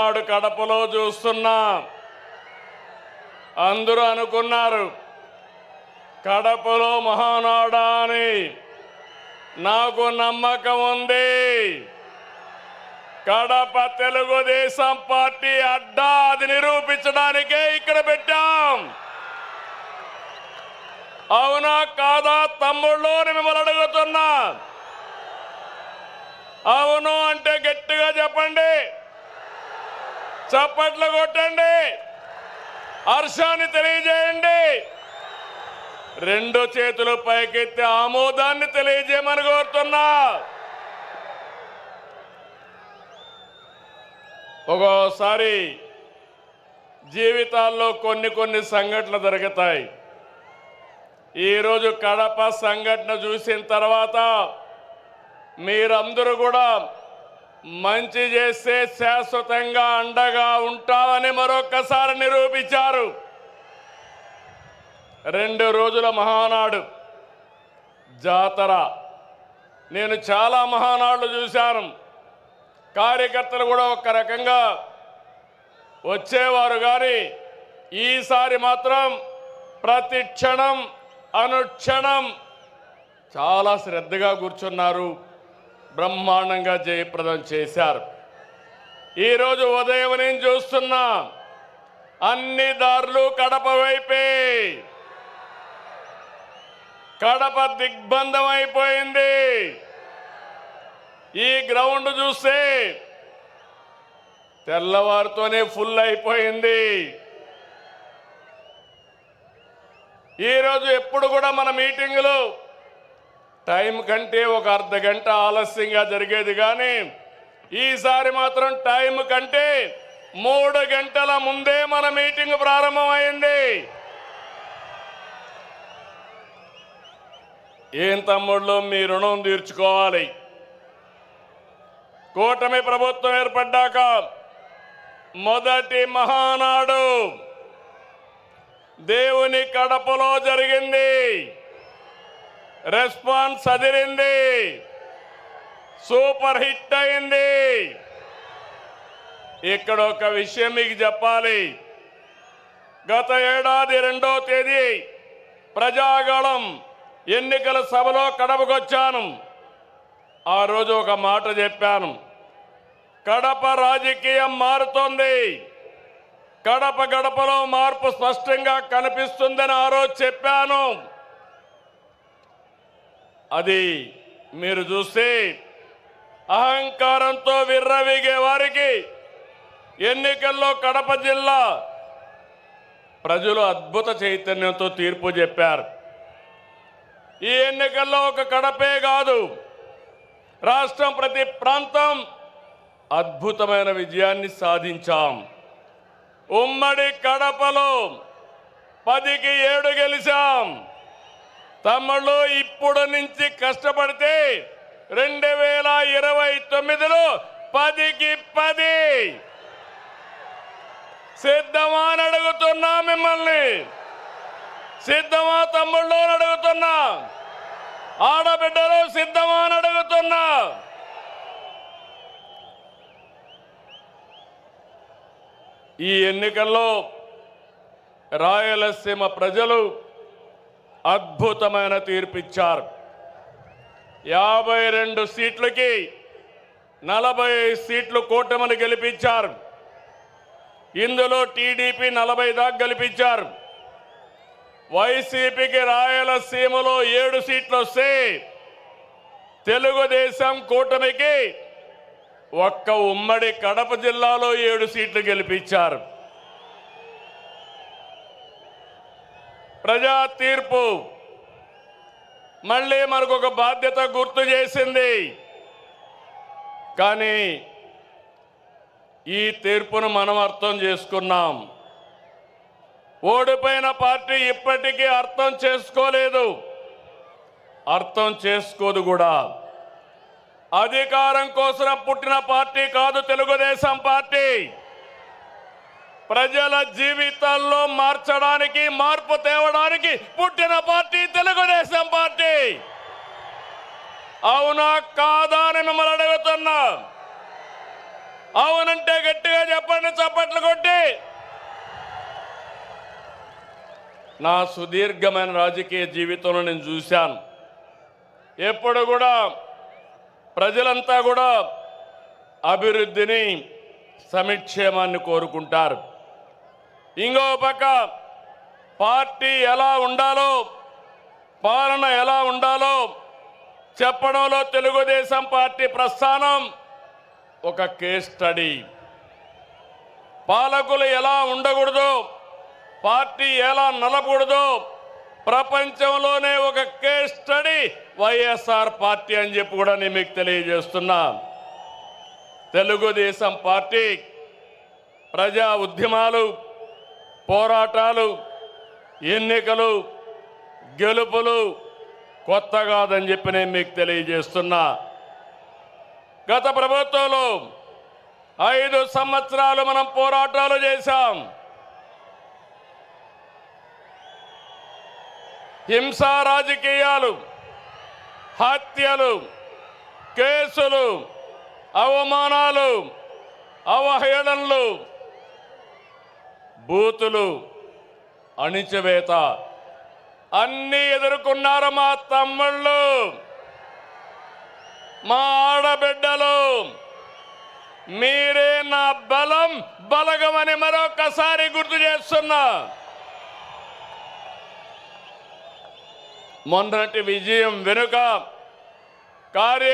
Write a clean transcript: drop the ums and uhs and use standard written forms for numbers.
నాడు కడపలో చూస్తున్నా అందరూ అనుకున్నారు కడపలో మహానాడా అని. నాకు నమ్మకం ఉంది. కడప తెలుగుదేశం పార్టీ అడ్డా అది నిరూపించడానికే ఇక్కడ పెట్టాం. అవునా కాదా తమ్ముళ్ళు మిమ్మల్ని అడుగుతున్నా. అవును అంటే గట్టిగా చెప్పండి, చప్పట్లు కొట్టండి, హర్షాన్ని తెలియజేయండి, రెండు చేతులు పైకెత్తి ఆమోదాన్ని తెలియజేయమని కోరుతున్నా. ఒక్కోసారి జీవితాల్లో కొన్ని సంఘటనలు జరుగుతాయి. ఈరోజు కడప సంఘటన చూసిన తర్వాత మీరందరూ కూడా మంచి చేస్తే శాశ్వతంగా అండగా ఉంటామని మరొక్కసారి నిరూపించారు. 2 రోజుల మహానాడు జాతర. నేను చాలా మహానాడులు చూశాను. కార్యకర్తలు కూడా ఒక రకంగా వచ్చేవారు, కానీ ఈసారి మాత్రం ప్రతి క్షణం అనుక్షణం చాలా శ్రద్ధగా కూర్చున్నారు. బ్రహ్మాండంగా జయప్రదం చేశారు. ఈరోజు ఉదయం నేను చూస్తున్నా అన్ని దారులు కడప వైపే. కడప దిగ్బంధం అయిపోయింది. ఈ గ్రౌండ్ చూస్తే తెల్లవారితోనే ఫుల్ అయిపోయింది. ఈరోజు ఎప్పుడు కూడా మన మీటింగులు టైం కంటే ఒక అర్ధ గంట ఆలస్యంగా జరిగేది, కానీ ఈసారి మాత్రం టైం కంటే 3 గంటల ముందే మన మీటింగ్ ప్రారంభమైంది. ఏం తమ్ముళ్ళు, మీ రుణం తీర్చుకోవాలి. కూటమి ప్రభుత్వం ఏర్పడ్డాక మొదటి మహానాడు దేవుని కడపలో జరిగింది. రెస్పాన్స్ అదిరింది, సూపర్ హిట్ అయింది. ఇక్కడ ఒక విషయం మీకు చెప్పాలి. గత ఏడాది 2వ తేదీ ప్రజాగళం ఎన్నికల సభలో కడపకొచ్చాను. ఆ రోజు ఒక మాట చెప్పాను, కడప రాజకీయం మారుతోంది, కడప గడపలో మార్పు స్పష్టంగా కనిపిస్తుందని ఆ రోజు చెప్పాను. అది మీరు చూస్తే అహంకారంతో విర్రవీగే వారికి ఎన్నికల్లో కడప జిల్లా ప్రజలు అద్భుత చైతన్యంతో తీర్పు చెప్పారు. ఈ ఎన్నికల్లో ఒక కడపే కాదు, రాష్ట్రం ప్రతి ప్రాంతం అద్భుతమైన విజయాన్ని సాధించాం. ఉమ్మడి కడపలో 10కి 7 గెలిచాం. తమ్ముళ్ళు ఇప్పుడు నుంచి కష్టపడితే 2029లో 10కి 10 సిద్ధమా అని అడుగుతున్నా. మిమ్మల్ని సిద్ధమా తమ్ముళ్ళు అని అడుగుతున్నా. ఆడబిడ్డలు సిద్ధమా అని అడుగుతున్నా. ఈ ఎన్నికల్లో రాయలసీమ ప్రజలు అద్భుతమైన తీర్పిచ్చారు. 52 సీట్లకి 45 సీట్లు కూటమిని గెలిపించారు. ఇందులో టీడీపీ 40 దాకా గెలిపించారు. వైసీపీకి రాయలసీమలో 7 సీట్లు వస్తే తెలుగుదేశం కూటమికి ఒక్క ఉమ్మడి కడప జిల్లాలో 7 సీట్లు గెలిపించారు. ప్రజా తీర్పు మళ్ళీ మనకు ఒక బాధ్యత గుర్తు చేసింది. కానీ ఈ తీర్పును మనం అర్థం చేసుకున్నాం. ఓడిపోయిన పార్టీ ఇప్పటికీ అర్థం చేసుకోలేదు, అర్థం చేసుకోదు కూడా. అధికారం కోసం పుట్టిన పార్టీ కాదు తెలుగుదేశం పార్టీ. ప్రజల జీవితాల్లో మార్చడానికి, మార్పు తేవడానికి పుట్టిన పార్టీ తెలుగుదేశం పార్టీ. అవునా కాదా అని మిమ్మల్ని అడుగుతున్నా. అవునంటే గట్టిగా చెప్పండి, చప్పట్లు కొట్టి. నా సుదీర్ఘమైన రాజకీయ జీవితంలో నేను చూశాను, ఎప్పుడు కూడా ప్రజలంతా కూడా అభివృద్ధిని, సంక్షేమాన్ని కోరుకుంటారు. ఇంకో పక్క పార్టీ ఎలా ఉండాలో, పాలన ఎలా ఉండాలో చెప్పడంలో తెలుగుదేశం పార్టీ ప్రస్థానం ఒక కేస్ స్టడీ. పాలకులు ఎలా ఉండకూడదు, పార్టీ ఎలా నలపకూడదు ప్రపంచంలోనే ఒక కేస్ స్టడీ వైఎస్ఆర్ పార్టీ అని చెప్పి కూడా నేను మీకు తెలియజేస్తున్నా. తెలుగుదేశం పార్టీ ప్రజా ఉద్యమాలు, పోరాటాలు, ఎన్నికలు, గెలుపులు కొత్త కాదని చెప్పి నేను మీకు తెలియజేస్తున్నా. గత ప్రభుత్వంలో 5 సంవత్సరాలు మనం పోరాటాలు చేశాం. హింసా రాజకీయాలు, హత్యలు, కేసులు, అవమానాలు, అవహేళనలు, బూతులు, అణిచివేత అన్నీ ఎదుర్కొన్నారు మా తమ్ముళ్ళు, మా ఆడబిడ్డలు. మీరే నా బలం, బలగమని మరొకసారి గుర్తు చేస్తున్నా. మొన్నటి విజయం వెనుక కార్య